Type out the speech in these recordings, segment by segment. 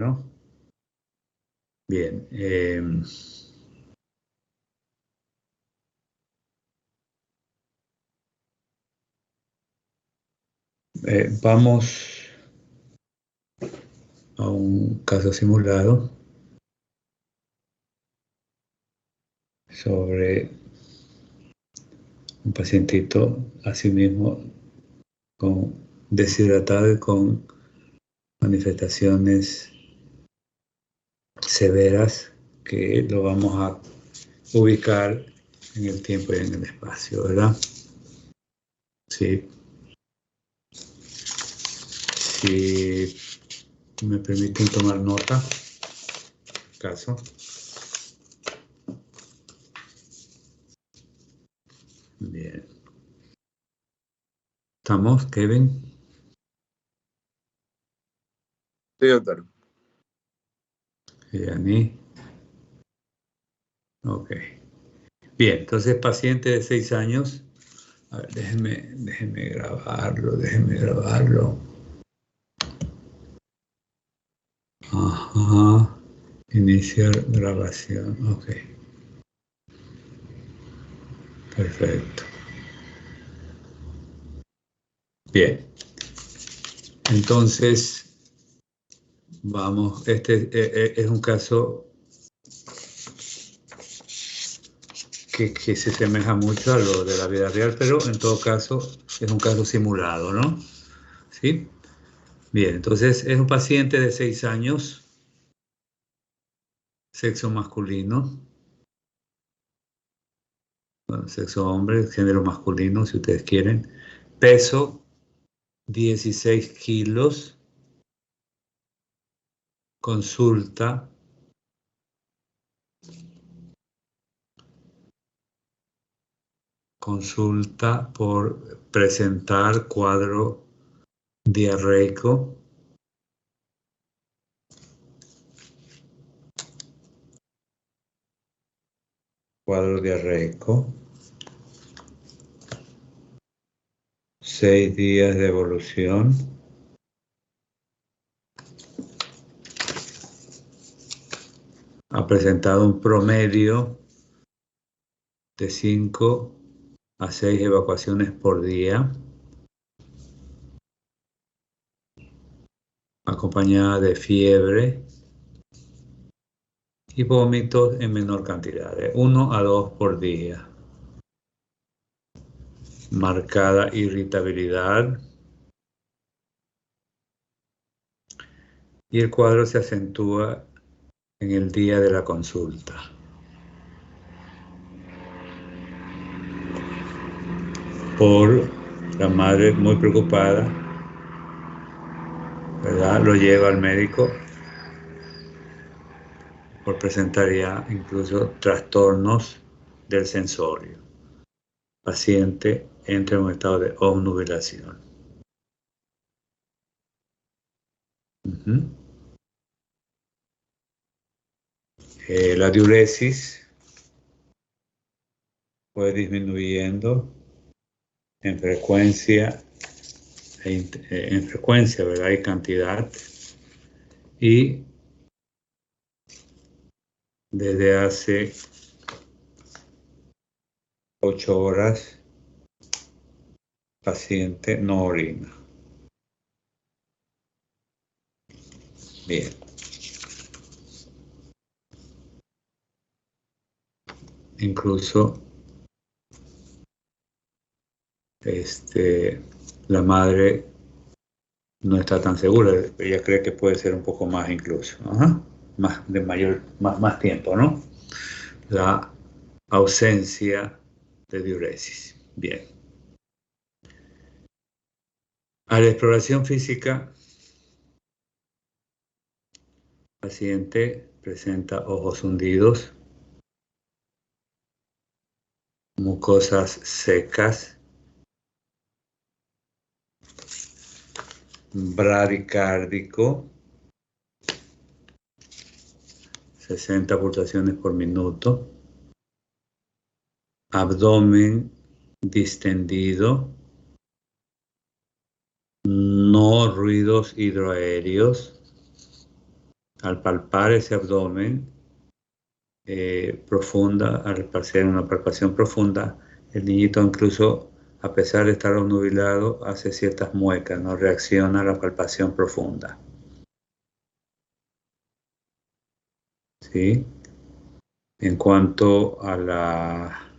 ¿no? Bien. Vamos a un caso simulado sobre un pacientito, así mismo, deshidratado y con manifestaciones severas que lo vamos a ubicar en el tiempo y en el espacio, ¿verdad? Sí. Si me permiten tomar nota, caso. Bien. ¿Estamos, Kevin? Sí, doctor. Yani. Ok. Bien, entonces paciente de 6 años. A ver, déjeme grabarlo. Ajá. Iniciar grabación. Ok. Perfecto. Bien. Entonces, vamos, este es un caso que se asemeja mucho a lo de la vida real, pero en todo caso es un caso simulado, ¿no? ¿Sí? Bien, entonces es un paciente de 6 años, sexo masculino, bueno, sexo hombre, género masculino, si ustedes quieren, peso 16 kilos, consulta por presentar cuadro diarreico, cuadro diarreico, 6 días de evolución, ha presentado un promedio de 5 a 6 evacuaciones por día, acompañada de fiebre y vómitos en menor cantidad, de 1 a 2 por día. Marcada irritabilidad. Y el cuadro se acentúa en el día de la consulta. Por la madre muy preocupada, ¿verdad? Lo lleva al médico por presentar ya incluso trastornos del sensorio. Paciente entra en un estado de obnubilación. La diuresis fue disminuyendo en frecuencia, ¿verdad? Y cantidad. Y desde hace 8 horas, paciente no orina. Bien. Incluso la madre no está tan segura, ella cree que puede ser un poco más incluso. Ajá. Más tiempo, ¿no? La ausencia de diuresis. Bien. A la exploración física, el paciente presenta ojos hundidos, mucosas secas, bradicárdico, 60 pulsaciones por minuto, abdomen distendido, no ruidos hidroaéreos, Al palpar ese abdomen profunda, al hacer una palpación profunda, el niñito incluso, a pesar de estar obnubilado, hace ciertas muecas, no reacciona a la palpación profunda. ¿Sí? En cuanto a la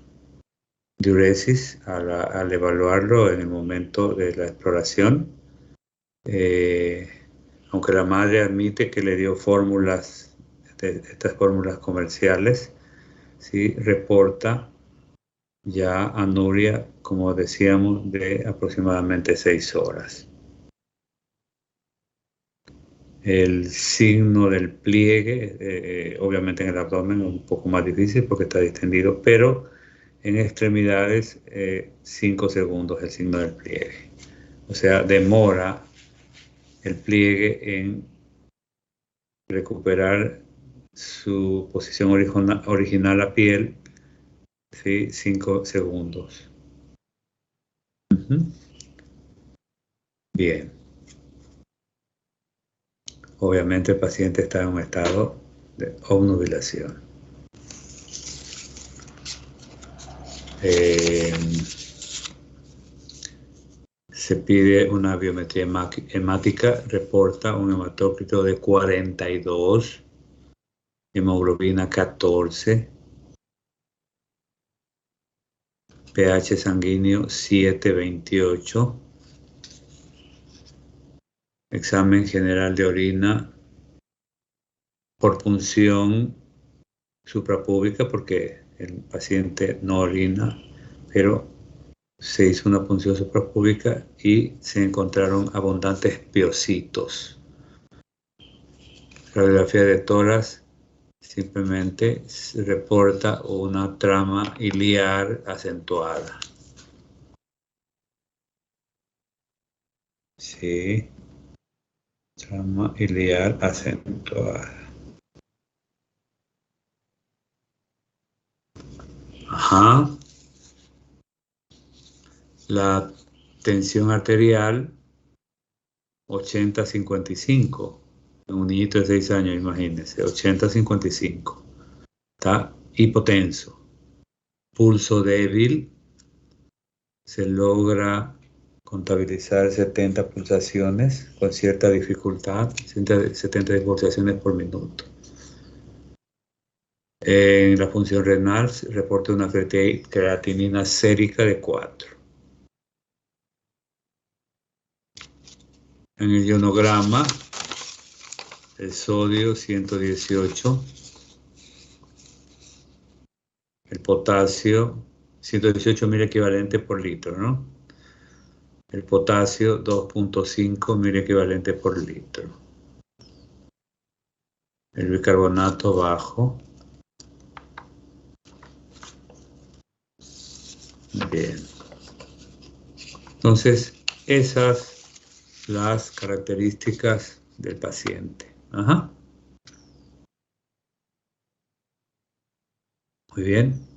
diuresis, al evaluarlo en el momento de la exploración, aunque la madre admite que le dio fórmulas, estas fórmulas comerciales, ¿sí? Reporta ya anuria, como decíamos, de aproximadamente 6 horas. El signo del pliegue, obviamente en el abdomen es un poco más difícil porque está distendido, pero en extremidades 5 segundos el signo del pliegue. O sea, demora el pliegue en recuperar su posición original a piel, ¿sí? 5 segundos. Bien. Obviamente el paciente está en un estado de obnubilación. Se pide una biometría hemática, reporta un hematócrito de 42, hemoglobina 14, pH sanguíneo 7,28, examen general de orina por punción suprapúbica, porque el paciente no orina, pero se hizo una punción suprapúbica y se encontraron abundantes piocitos. Radiografía de tórax simplemente se reporta una trama iliar acentuada. Sí, trama iliar acentuada. Ajá. La tensión arterial 80-55. Un niñito de 6 años, imagínense, 80-55. Está hipotenso. Pulso débil, se logra contabilizar 70 pulsaciones con cierta dificultad, 70 pulsaciones por minuto. En la función renal se reporta una creatinina sérica de 4. En el ionograma, el sodio 118, el potasio 118 mil equivalente por litro, ¿no? El potasio 2,5 mil equivalente por litro. El bicarbonato bajo. Bien. Entonces, esas las características del paciente. Ajá. Muy bien.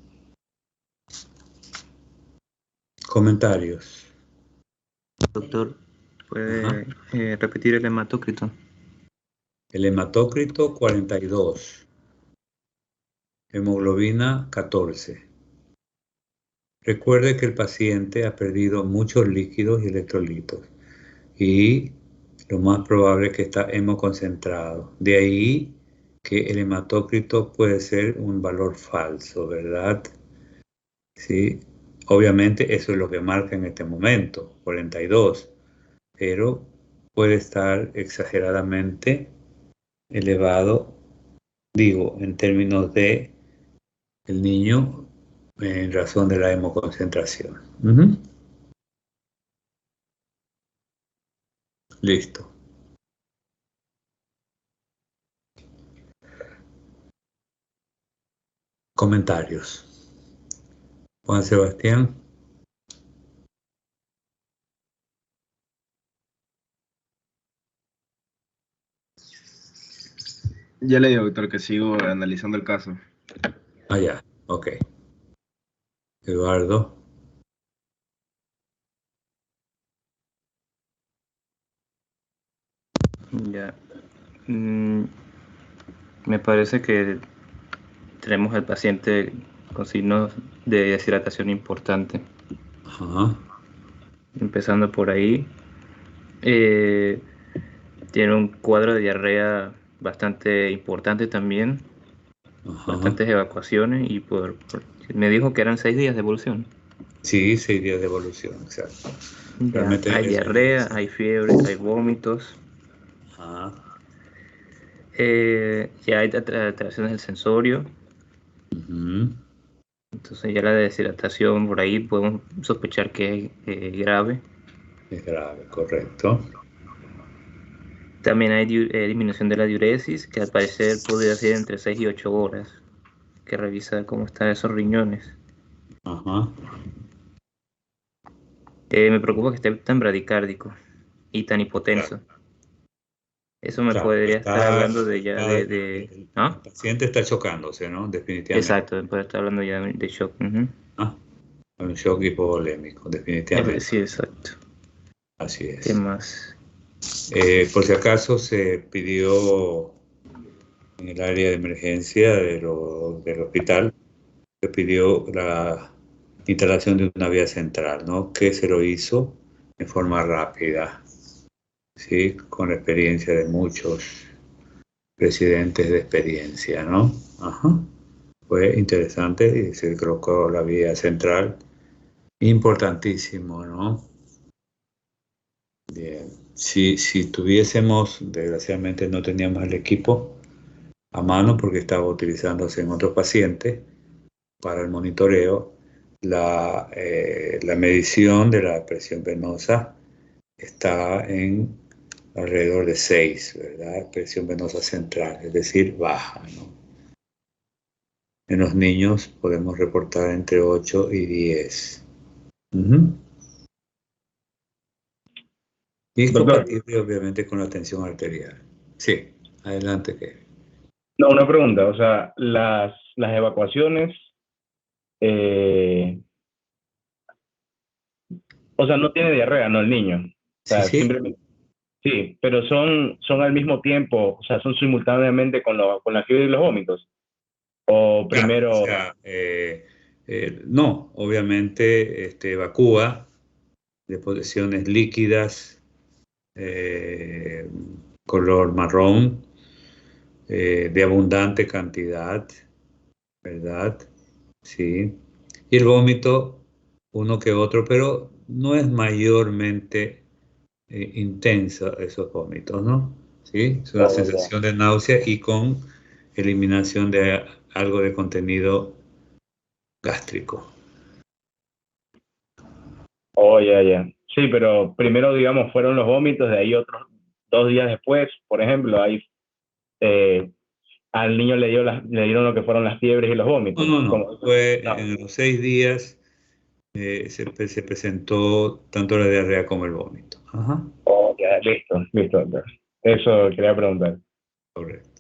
Comentarios. Doctor, Ajá. ¿puede repetir el hematócrito? El hematócrito 42. Hemoglobina 14. Recuerde que el paciente ha perdido muchos líquidos y electrolitos y lo más probable es que está hemoconcentrado. De ahí que el hematócrito puede ser un valor falso, ¿verdad? Sí, obviamente eso es lo que marca en este momento, 42, pero puede estar exageradamente elevado, digo, en términos de el niño en razón de la hemoconcentración. Listo. Comentarios. Juan Sebastián. Ya le digo, doctor, que sigo analizando el caso. Ah, ya. Ok. Eduardo. Ya. Me parece que tenemos al paciente con signos de deshidratación importante. Ajá, Empezando por ahí, eh, tiene un cuadro de diarrea bastante importante también, ajá. bastantes evacuaciones y me dijo que eran 6 días de evolución. Sí, 6 días de evolución, exacto. Ya, hay Realmente diarrea, hay fiebre, hay vómitos, ajá, ya hay alteraciones del sensorio, ujú, entonces ya la deshidratación por ahí podemos sospechar que es grave. es grave, correcto. También hay disminución de la diuresis, que al parecer podría ser entre 6 y 8 horas, que revisa cómo están esos riñones. Ajá. Me preocupa que esté tan bradicárdico y tan hipotenso. Eso me Claro, podría estar hablando de ya el ¿ah? paciente está chocándose, ¿no? Definitivamente. Exacto, me puede estar hablando ya de shock. Ujú. ¿Ah? Un shock hipovolémico, definitivamente. Sí, exacto. Así ¿Qué es. más? Por si acaso se pidió en el área de emergencia del hospital, se pidió la instalación de una vía central, ¿no? Que se lo hizo en forma rápida, ¿sí? Con la experiencia de muchos presidentes de experiencia, ¿no? Ajá. Fue interesante y se colocó la vía central. Importantísimo, ¿no? Bien. Si tuviésemos, desgraciadamente no teníamos el equipo a mano porque estaba utilizándose en otro paciente para el monitoreo, la medición de la presión venosa está en alrededor de 6, ¿verdad? Presión venosa central, es decir, baja, ¿no? En los niños podemos reportar entre 8 y 10. Ujú. Y es Doctor, compatible, obviamente, con la tensión arterial. Sí, adelante, que. no, una pregunta, o sea, las evacuaciones, eh, o sea, no tiene diarrea, no el niño. O Sí, sea, sí. simplemente, sí, pero son al mismo tiempo, o sea, son simultáneamente con la fiebre y los vómitos. O Claro, o primero, sea, no, obviamente evacúa de posiciones líquidas, eh, color marrón, de abundante cantidad, ¿verdad? Sí. Y el vómito, uno que otro, pero no es mayormente intensa esos vómitos, ¿no? Sí, es una oh, ya. sensación de náusea y con eliminación de algo de contenido gástrico. Oh, ya, ya. Sí, pero primero, digamos, fueron los vómitos, de ahí otros 2 días después, por ejemplo, ahí eh, al niño le dieron lo que fueron las fiebres y los No, vómitos. no, no. Como, Fue no. en los 6 días se presentó tanto la diarrea como el vómito. Ajá, Oh, ya, listo, listo, doctor. Eso quería preguntar. correcto.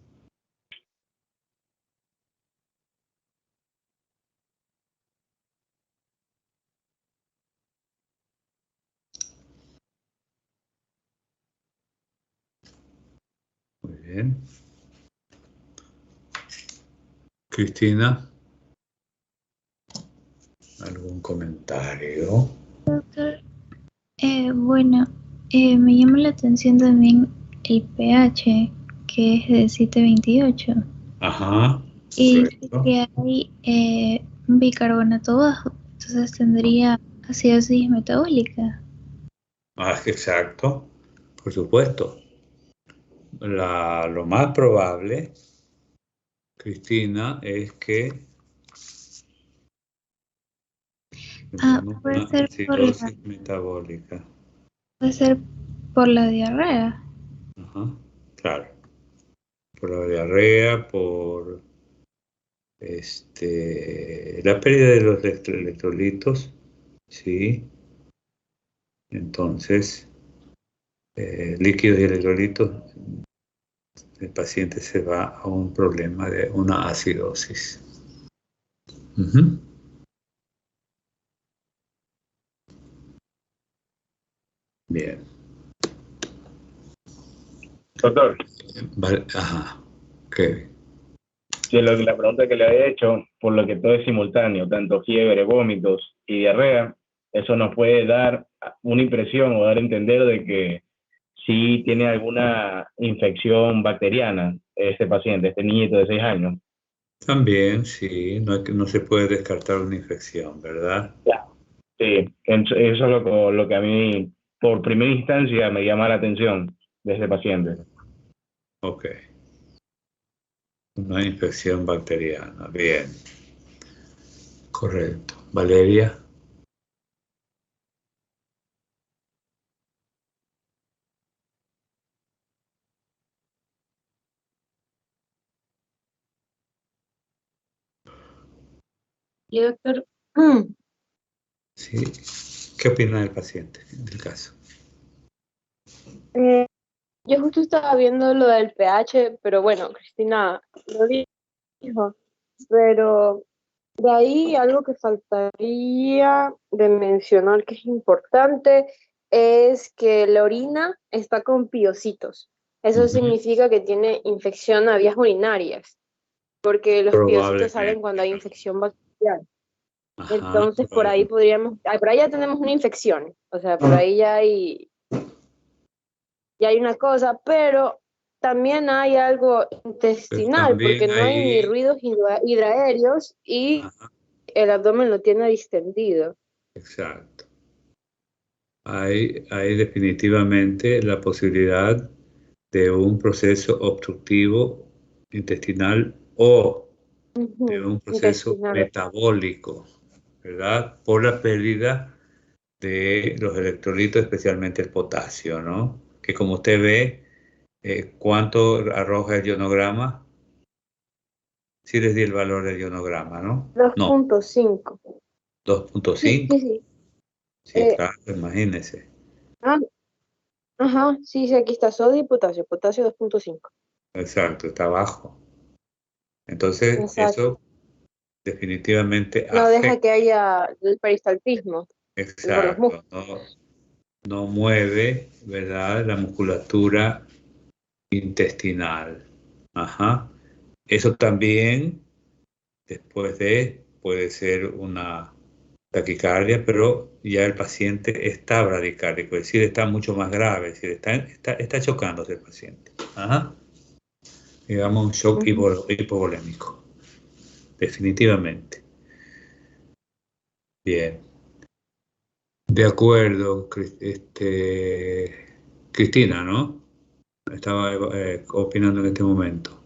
Muy bien. Cristina, ¿algún comentario? Doctor, bueno, me llama la atención también el pH, que es de 7,28, Ajá, y dice correcto. que hay un bicarbonato bajo, entonces tendría acidosis metabólica. Ah, exacto, por supuesto. Lo más probable, Cristina, es que tengamos Puede una ser acidosis metabólica. puede ser por la diarrea. Ajá, claro. Por la diarrea, por la pérdida de los electrolitos, ¿sí? Entonces, líquidos y electrolitos, el paciente se va a un problema de una acidosis. Ujú. Bien. Doctor, Vale. Ajá. Kevin. Sí, la pregunta que le había hecho, por lo que todo es simultáneo, tanto fiebre, vómitos y diarrea, eso nos puede dar una impresión o dar a entender de que sí tiene alguna infección bacteriana este paciente, este niñito de 6 años. También, sí, no se puede descartar una infección, ¿verdad? Sí, eso es lo que a mí, por primera instancia, me llama la atención de este paciente. Ok. Una infección bacteriana. Bien. Correcto. Valeria. Y doctor, Sí. ¿Qué opina del paciente, del caso? eh, yo justo estaba viendo lo del pH, pero bueno, Cristina lo dijo, pero de ahí algo que faltaría de mencionar que es importante es que la orina está con piocitos. Eso Ujú. significa que tiene infección a vías urinarias, porque los piocitos salen Probablemente. cuando hay infección bacterial. Ajá, Entonces, por ahí podríamos, por ahí ya tenemos una infección, o sea, por ahí ya hay una cosa, pero también hay algo pero intestinal, porque también no hay ni ahí, ruidos hidraéreos y ajá, el abdomen lo tiene distendido. exacto. Hay definitivamente la posibilidad de un proceso obstructivo intestinal o de Ujú, un proceso intestinal. metabólico, ¿verdad? Por la pérdida de los electrolitos, especialmente el potasio, ¿no? Que como usted ve, ¿cuánto arroja el ionograma? Sí les di el valor del ionograma, ¿no? dos No, punto cinco. Sí, 2.5. sí, sí. Sí, Eh, claro, imagínese. ah, ajá, sí, sí, aquí está sodio y potasio. Potasio 2.5. Exacto, está bajo. Entonces, Exacto. eso definitivamente No deja afecta, que haya el peristaltismo por los exacto, músculos. no mueve, ¿verdad? La musculatura intestinal. Ajá. Eso también, después de, puede ser una taquicardia, pero ya el paciente está bradicárdico, es decir, está mucho más grave, es decir, está chocándose el paciente. Ajá. Digamos un shock Ujú. hipovolémico, definitivamente. Bien. De acuerdo, Cristina, ¿no? Estaba opinando en este momento.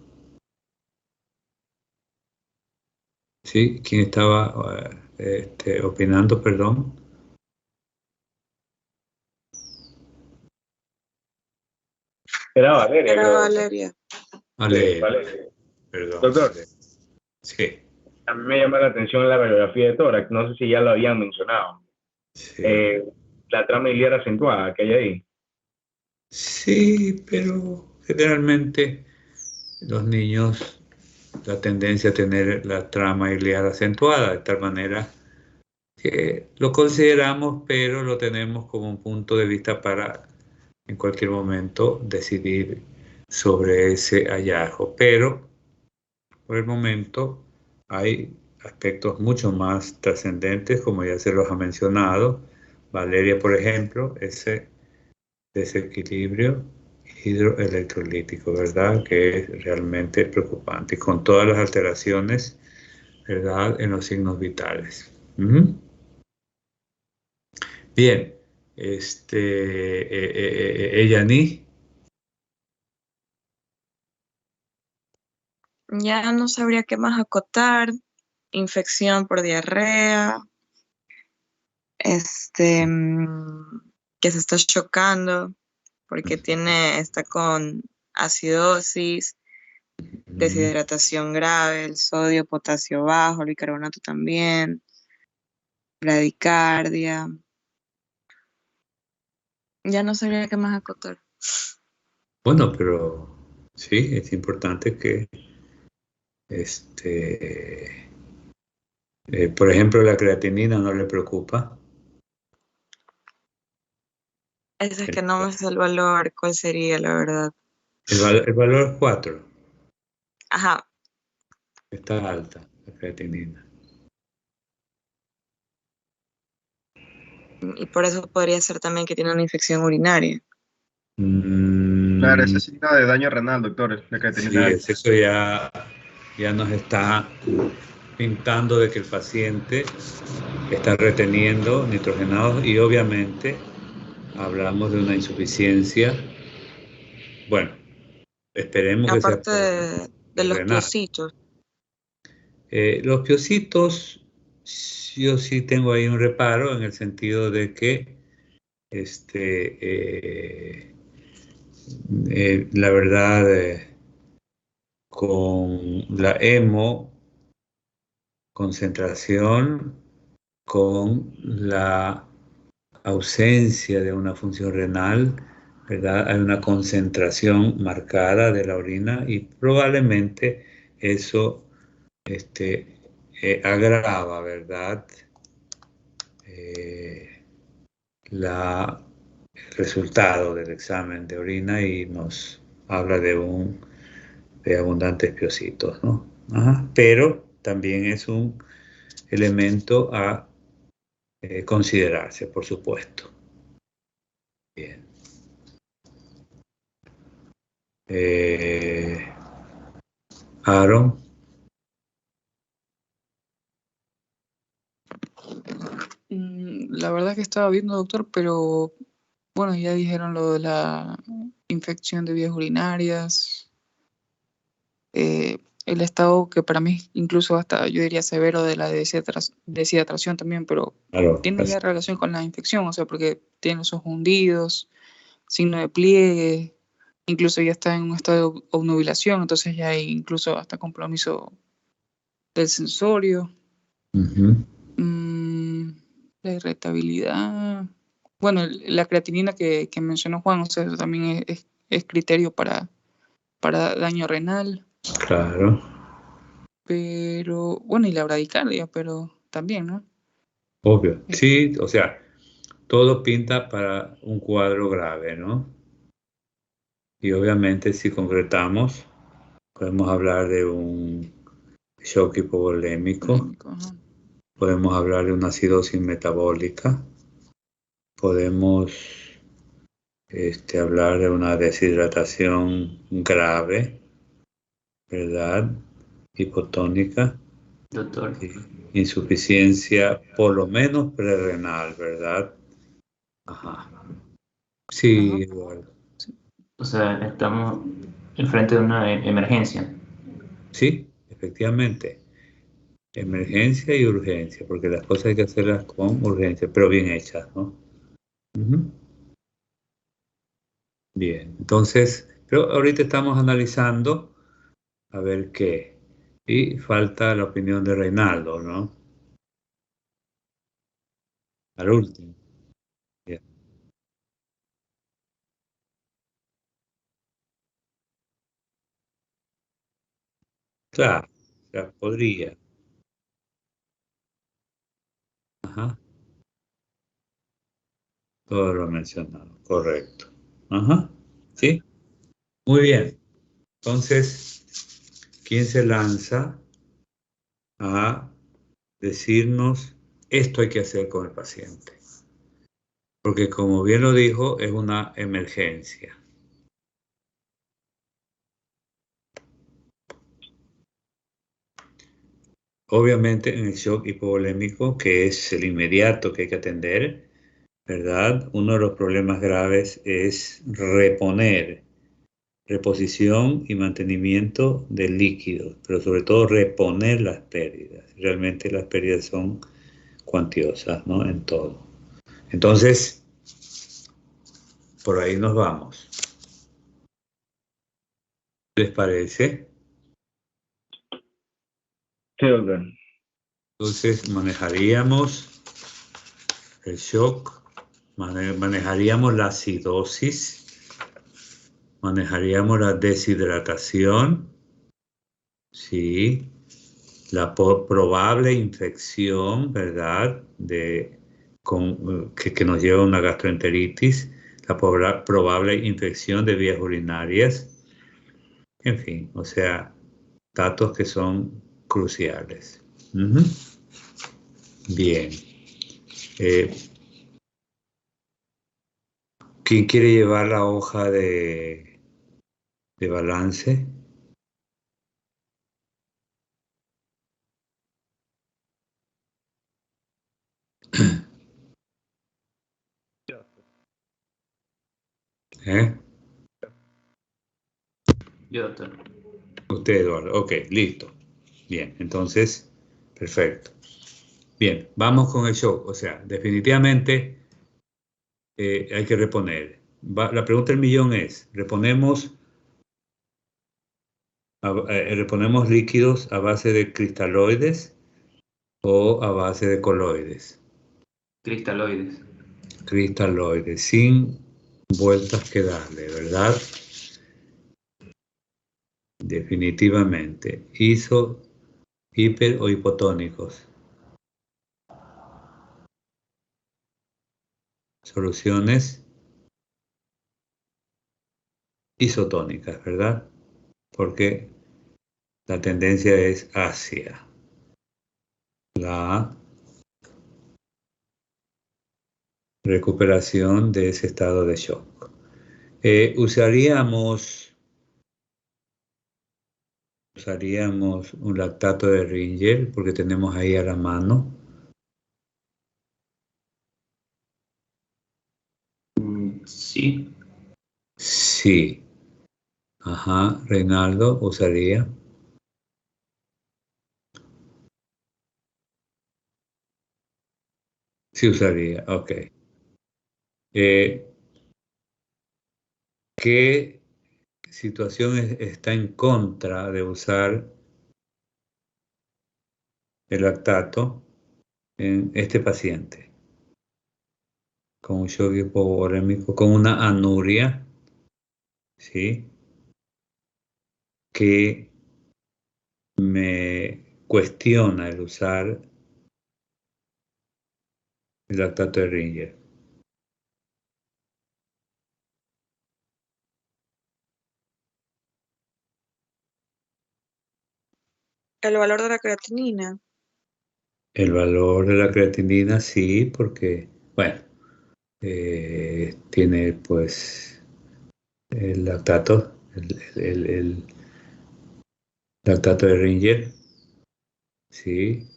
¿Sí? ¿Quién estaba opinando, perdón? Era Valeria, Era creo. Valeria. Sí, Vale, Valeria. perdón. Doctor, Sí, a mí me llama la atención la radiografía de tórax. No sé si ya lo habían mencionado. sí. Eh, la trama iliar acentuada que hay ahí. Sí, pero generalmente los niños, la tendencia a tener la trama iliar acentuada, de tal manera que lo consideramos, pero lo tenemos como un punto de vista para en cualquier momento decidir sobre ese hallazgo. Pero por el momento hay aspectos mucho más trascendentes, como ya se los ha mencionado. Valeria, por ejemplo, ese desequilibrio hidroelectrolítico, ¿verdad? Que es realmente preocupante, y con todas las alteraciones, ¿verdad? En los signos vitales. Ujú. Bien, ella ni. Ya no sabría qué más acotar. Infección por diarrea, que se está chocando porque está con acidosis, deshidratación grave, el sodio, potasio bajo, el bicarbonato también, bradicardia. Ya no sabría qué más acotar. Bueno, pero sí, es importante que, este, por ejemplo, la creatinina no le preocupa. Ese es El, que no me sé el valor, ¿cuál sería la verdad? el valor es 4. Ajá, Está alta la creatinina. Y por eso podría ser también que tiene una infección urinaria. Claro, ese es signo de daño renal, doctor, la Sí, creatinina alta. eso ya nos está pintando de que el paciente está reteniendo nitrogenados y obviamente hablamos de una insuficiencia. Bueno, esperemos que sea Aparte de los renal. piocitos. Los piocitos, yo sí tengo ahí un reparo en el sentido de que la verdad, con la hemoconcentración, con la ausencia de una función renal, ¿verdad? Hay una concentración marcada de la orina y probablemente eso agrava, ¿verdad? El resultado del examen de orina y nos habla de abundantes piocitos, ¿no? Ajá. Pero también es un elemento a considerarse, por supuesto. Bien. Aaron. La verdad que estaba viendo, doctor, pero bueno, ya dijeron lo de la infección de vías urinarias, el estado que para mí incluso hasta yo diría severo de la deshidratación también, pero Claro, tiene ya relación con la infección, o sea, porque tiene los ojos hundidos, signo de pliegue, incluso ya está en un estado de obnubilación, entonces ya hay incluso hasta compromiso del sensorio. La irritabilidad. Bueno, la creatinina que mencionó Juan, o sea, eso también es criterio para daño renal. Claro. Pero, bueno, y la bradicardia, pero también, ¿no? Obvio. Sí, o sea, todo pinta para un cuadro grave, ¿no? Y obviamente si concretamos, podemos hablar de un shock hipovolémico, podemos hablar de una acidosis metabólica, podemos hablar de una deshidratación grave, ¿verdad? Hipotónica. Doctor. Insuficiencia, por lo menos prerrenal, ¿verdad? Ajá. Sí, Eduardo. O sea, estamos enfrente de una emergencia. Sí, efectivamente. Emergencia y urgencia, porque las cosas hay que hacerlas con urgencia, pero bien hechas, ¿no? Bien, entonces, pero ahorita estamos analizando a ver qué. Y falta la opinión de Reinaldo, ¿no? Al último. Bien. Claro, ya podría. Ajá. Todo lo mencionado, correcto. Ajá. Sí, muy bien. Entonces, ¿quién se lanza a decirnos esto hay que hacer con el paciente? Porque como bien lo dijo, es una emergencia. Obviamente en el shock hipovolémico, que es el inmediato que hay que atender, ¿verdad? Uno de los problemas graves es reposición y mantenimiento del líquido, pero sobre todo reponer las pérdidas. Realmente las pérdidas son cuantiosas, ¿no? En todo. Entonces, por ahí nos vamos. ¿Qué les parece? Sí, doctor. Entonces manejaríamos el shock, manejaríamos la acidosis, manejaríamos la deshidratación, sí, la probable infección, ¿verdad? Que nos lleva a una gastroenteritis, la probable infección de vías urinarias, en fin, o sea, datos que son cruciales. Bien. ¿Quién quiere llevar la hoja de balance? ¿Eh? Yo, doctor. Usted, Eduardo. Ok, listo. Bien, entonces, perfecto. Bien, vamos con el shock. O sea, definitivamente hay que reponer. La pregunta del millón es, ¿reponemos líquidos a base de cristaloides o a base de coloides? Cristaloides. Cristaloides, sin vueltas que darle, ¿verdad? Definitivamente. Hiper o hipotónicos. Soluciones isotónicas, ¿verdad? Porque la tendencia es hacia la recuperación de ese estado de shock. Usaríamos un lactato de Ringel porque tenemos ahí a la mano. Sí. Sí. Ajá, Reinaldo usaría. Sí usaría, ok. ¿Qué situación está en contra de usar el lactato en este paciente? Con un shock hipovolémico, con una anuria, ¿sí? Que me cuestiona el usar el lactato de Ringer. El valor de la creatinina. El valor de la creatinina, sí, porque, bueno, tiene pues el lactato, el lactato de Ringer, sí.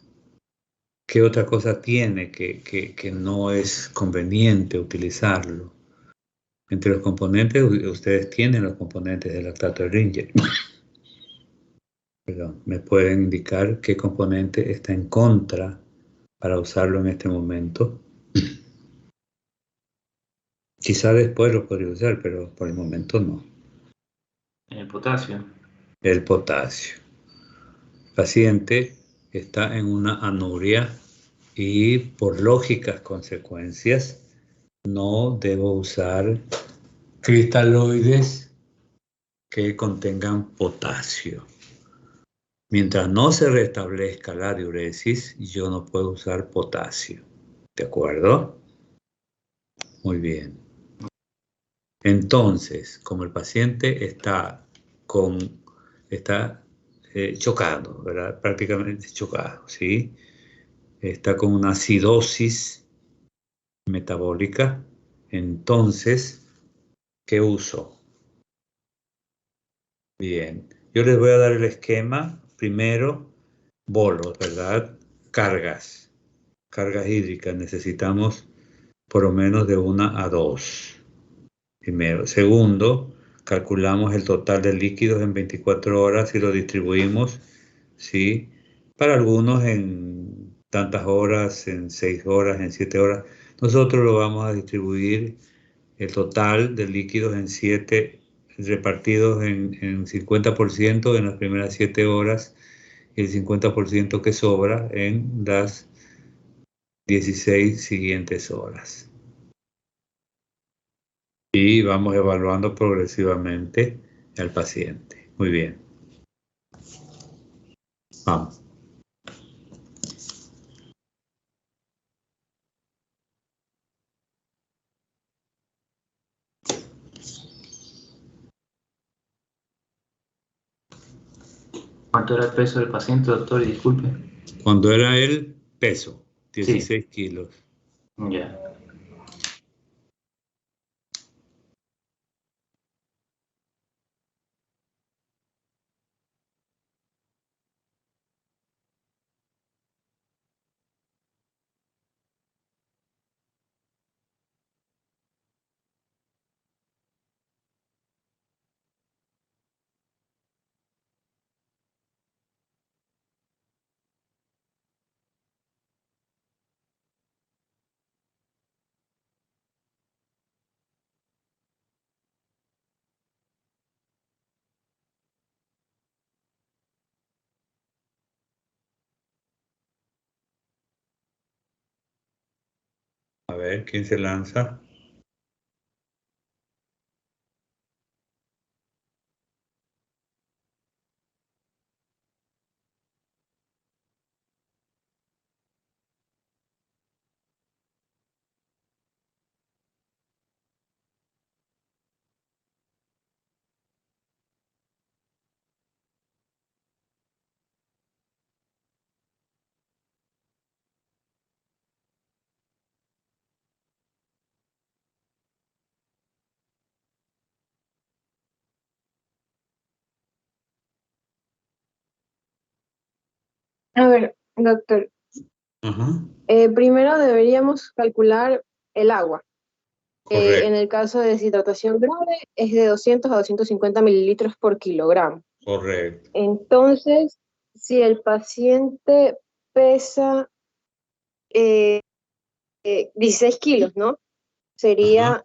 ¿Qué otra cosa tiene que no es conveniente utilizarlo? Entre los componentes, ustedes tienen los componentes del lactato de Ringer. Perdón, ¿me pueden indicar qué componente está en contra para usarlo en este momento? Quizá después lo podría usar, pero por el momento no. El potasio. El potasio. El paciente está en una anuria y por lógicas consecuencias no debo usar cristaloides que contengan potasio. Mientras no se restablezca la diuresis, yo no puedo usar potasio. ¿De acuerdo? Muy bien. Entonces, como el paciente está chocado, ¿verdad? Prácticamente chocado, ¿sí? Está con una acidosis metabólica. Entonces, ¿qué uso? Bien. Yo les voy a dar el esquema. Primero, bolos, ¿verdad? Cargas hídricas. Necesitamos por lo menos de 1 a 2. Primero. Segundo, calculamos el total de líquidos en 24 horas y lo distribuimos, ¿sí? Para algunos en tantas horas, en 6 horas, en 7 horas. Nosotros lo vamos a distribuir el total de líquidos en 7, repartidos en 50% en las primeras 7 horas y el 50% que sobra en las 16 siguientes horas. Y vamos evaluando progresivamente al paciente. Muy bien. Vamos. ¿Cuánto era el peso del paciente, doctor? Y disculpe. Cuando era el peso, Sí. 16 kilos. Ya. A ver, ¿quién se lanza? A ver, doctor, Ajá, primero deberíamos calcular el agua. En correcto, el caso de deshidratación grave es de 200 a 250 mililitros por kilogramo. correcto. Entonces, si el paciente pesa 16 kilos, ¿no? Ajá, Sería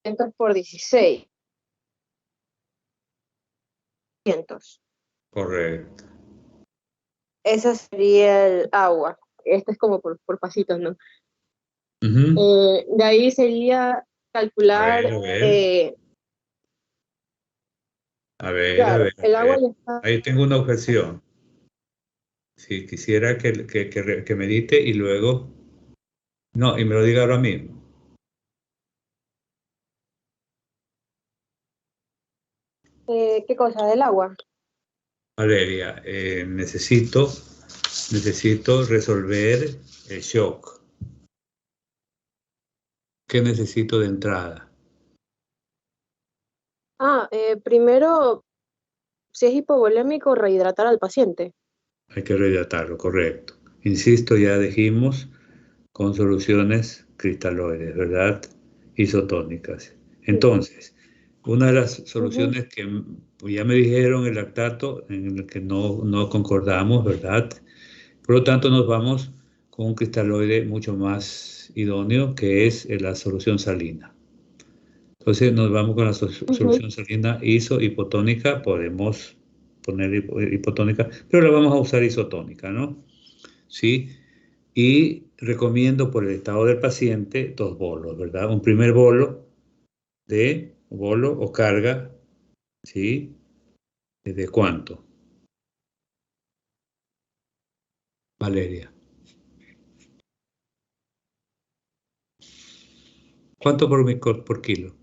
100 por 16. correcto. Esa sería el agua. Este es como por pasitos, ¿no? Ujú. De ahí sería A calcular, ver, a ver, a claro, ver, a el agua ver. ya está. Ahí tengo una objeción. Si quisiera que medite y luego, no, y me lo diga ahora mismo. ¿Qué cosa? Del agua. Valeria, necesito resolver el shock. ¿Qué necesito de entrada? Primero, si es hipovolémico, rehidratar al paciente. Hay que rehidratarlo, correcto. Insisto, ya dijimos con soluciones cristaloides, ¿verdad? Isotónicas. Sí. Entonces, una de las Ujú. soluciones que ya me dijeron el lactato, en el que no concordamos, ¿verdad? Por lo tanto, nos vamos con un cristaloide mucho más idóneo, que es la solución salina. Entonces, nos vamos con la Ujú. solución salina hipotónica, podemos poner hipotónica, pero la vamos a usar isotónica, ¿no? ¿Sí? Y recomiendo por el estado del paciente 2 bolos, ¿verdad? Un primer bolo o carga, ¿sí? ¿De cuánto? Valeria. ¿Cuánto por kilo?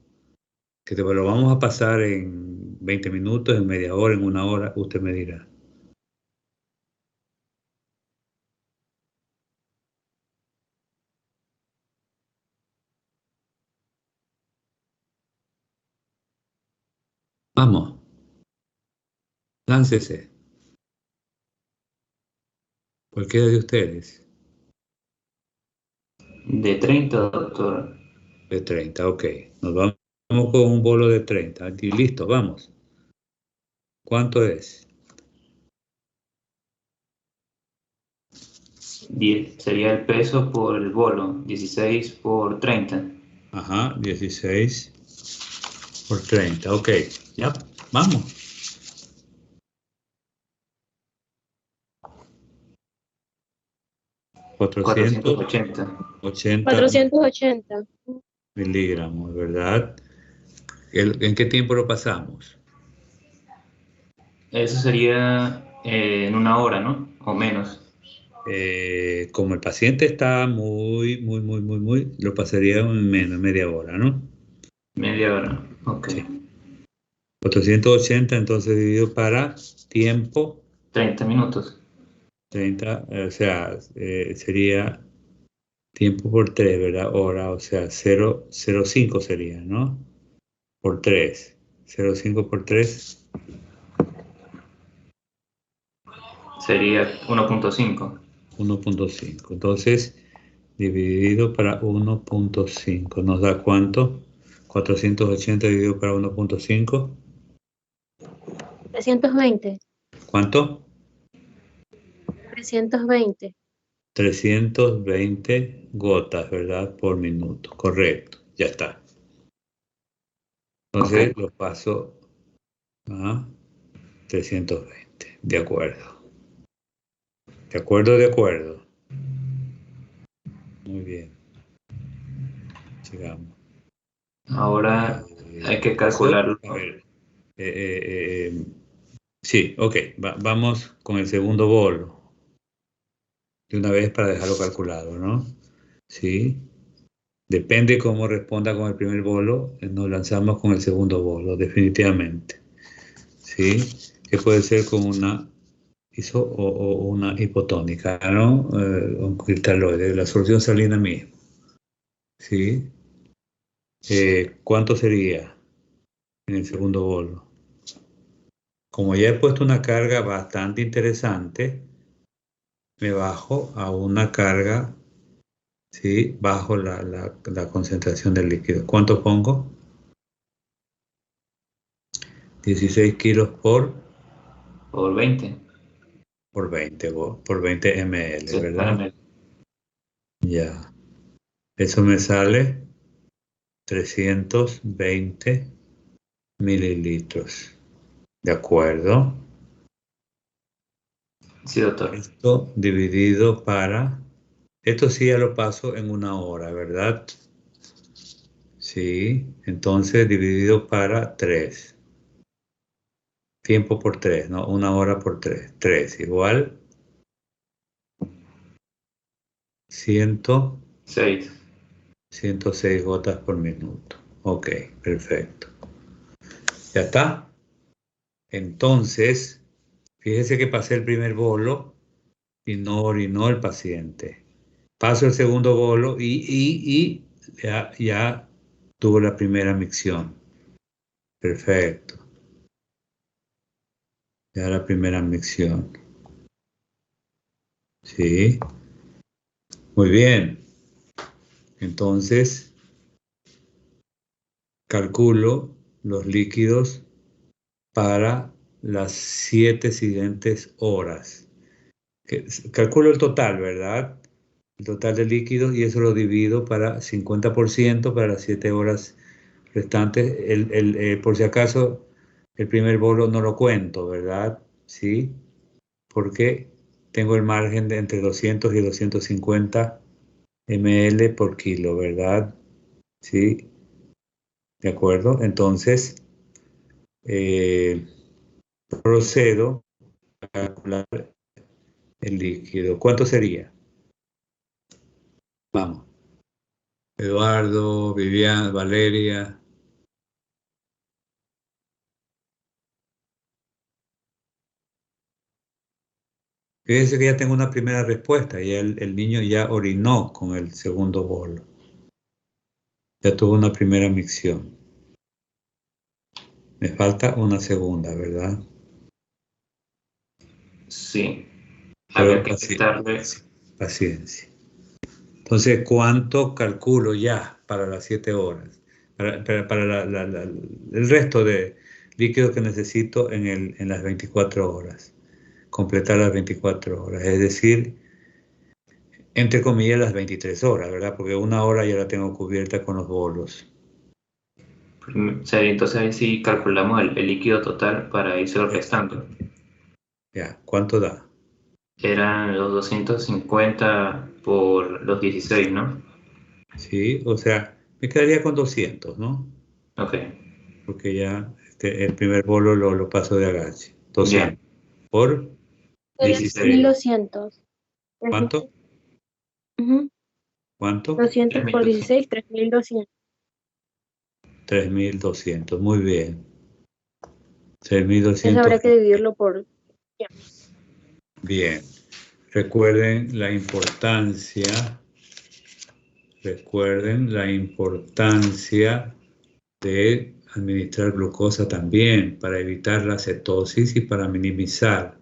Que te lo vamos a pasar en 20 minutos, en media hora, en una hora, usted me dirá. Vamos, láncese, cualquiera de ustedes. De 30, doctor. De 30, ok. Nos vamos con un bolo de 30. Y listo, vamos. ¿Cuánto es? 10 sería el peso por el bolo. 16 por 30. Ajá, 16 por 30, ok. Ya, vamos. 480. 480 480. miligramos, ¿verdad? ¿En qué tiempo lo pasamos? Eso sería en una hora, ¿no? O menos. Como el paciente está muy, lo pasaría en menos, media hora, ¿no? Media hora. Ok. Sí. 480, entonces dividido para tiempo, 30 minutos. 30, o sea, sería tiempo por 3, ¿verdad? Hora, o sea, 0,05 sería, ¿no? Por 3. 0,5 por 3. Sería 1.5. 1.5. Entonces, dividido para 1.5. ¿Nos da cuánto? 480 dividido para 1.5. 320. ¿Cuánto? 320. 320 gotas, ¿verdad? Por minuto. Correcto. Ya está. Entonces Ok. lo paso a 320. De acuerdo. De acuerdo, de acuerdo. Muy bien. Sigamos. Ahora hay que Eso, calcularlo. a ver. Sí, ok. Vamos con el segundo bolo. De una vez para dejarlo calculado, ¿no? Sí. Depende cómo responda con el primer bolo, nos lanzamos con el segundo bolo, definitivamente. ¿Sí? Que puede ser con una o una hipotónica, ¿no? Un cristaloide, la solución salina misma. ¿Sí? ¿Cuánto sería en el segundo bolo? Como ya he puesto una carga bastante interesante, me bajo a una carga, ¿sí? Bajo la concentración del líquido. ¿Cuánto pongo? 16 kilos Por 20. por 20, por 20 ml, Sí, ¿verdad? espérame. Ya. Eso me sale 320 mililitros. ¿De acuerdo? Sí, doctor. Esto dividido para... Esto sí ya lo paso en una hora, ¿verdad? Sí. Entonces dividido para 3. Tiempo por 3, ¿no? Una hora por 3. 3 igual 100, 6. 106 gotas por minuto. Ok, perfecto. ¿Ya está? Entonces, fíjese que pasé el primer bolo y no orinó el paciente. Paso el segundo bolo y ya tuvo la primera micción. Perfecto. Ya la primera micción. Sí. Muy bien. Entonces, calculo los líquidos para las 7 siguientes horas. Calculo el total, ¿verdad? El total de líquidos y eso lo divido para 50% para las 7 horas restantes. Por si acaso, el primer bolo no lo cuento, ¿verdad? Sí, porque tengo el margen de entre 200 y 250 ml por kilo, ¿verdad? Sí, de acuerdo. Entonces, eh, procedo a calcular el líquido. ¿Cuánto sería? Vamos. Eduardo, Vivian, Valeria. Fíjense que ya tengo una primera respuesta. Ya el niño ya orinó con el segundo bolo. Ya tuvo una primera micción. Me falta una segunda, ¿verdad? Sí. Pero Habría que quitarle. paciencia. Entonces, ¿cuánto calculo ya para las 7 horas? Para el resto de líquidos que necesito en las 24 horas. Completar las 24 horas. Es decir, entre comillas, las 23 horas, ¿verdad? Porque una hora ya la tengo cubierta con los bolos. O sea, entonces ahí sí calculamos el líquido total para irse restando. Ya, ¿cuánto da? Eran los 250 por los 16, ¿no? Sí, o sea, me quedaría con 200, ¿no? Ok, Porque ya el primer bolo lo paso de agache. ya. 200 por Sería 16. 3200. ¿Cuánto? Ujú. ¿Cuánto? 200 por 3200. 16, 3200. 3200. Muy bien. Eso habría que 6.200. dividirlo por... Bien. Recuerden la importancia de administrar glucosa también para evitar la cetosis y para minimizar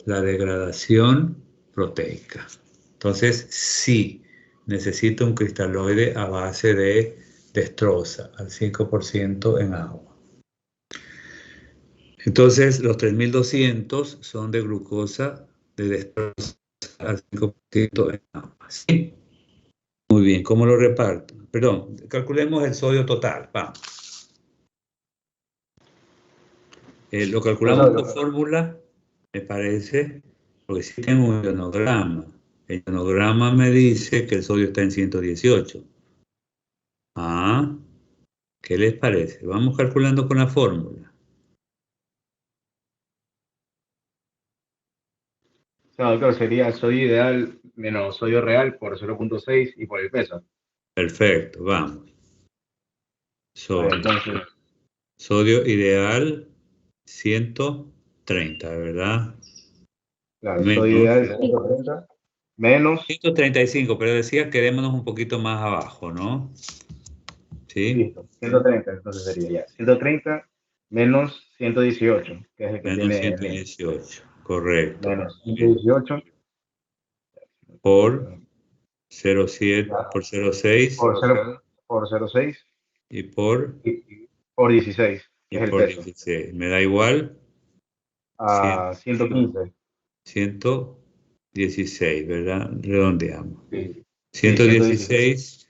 la degradación proteica. Entonces, sí, necesito un cristaloide a base de dextrosa al 5% en agua. Entonces, los 3.200 son de glucosa de dextrosa al 5% en agua. ¿Sí? Muy bien, ¿cómo lo reparto? Perdón, calculemos el sodio total. Vamos. Lo calculamos por fórmula, me parece, porque sí tengo un ionograma. El ionograma me dice que el sodio está en 118. ¿Qué les parece? Vamos calculando con la fórmula. Claro, sería sodio ideal menos sodio real por 0.6 y por el peso. Perfecto, vamos. Entonces, sodio ideal 130, ¿verdad? Claro, sodio ideal 130 menos 135, pero decía quedémonos un poquito más abajo, ¿no? Sí. Listo, 130, entonces sería ya. 130 menos 118, que es el que menos tiene 118, correcto. Menos 118 por 0,7 por 0,6 por 0,6 y por 16, que es el por peso. 16. Me da igual A 115. 116, ¿verdad? Redondeamos. Sí. 116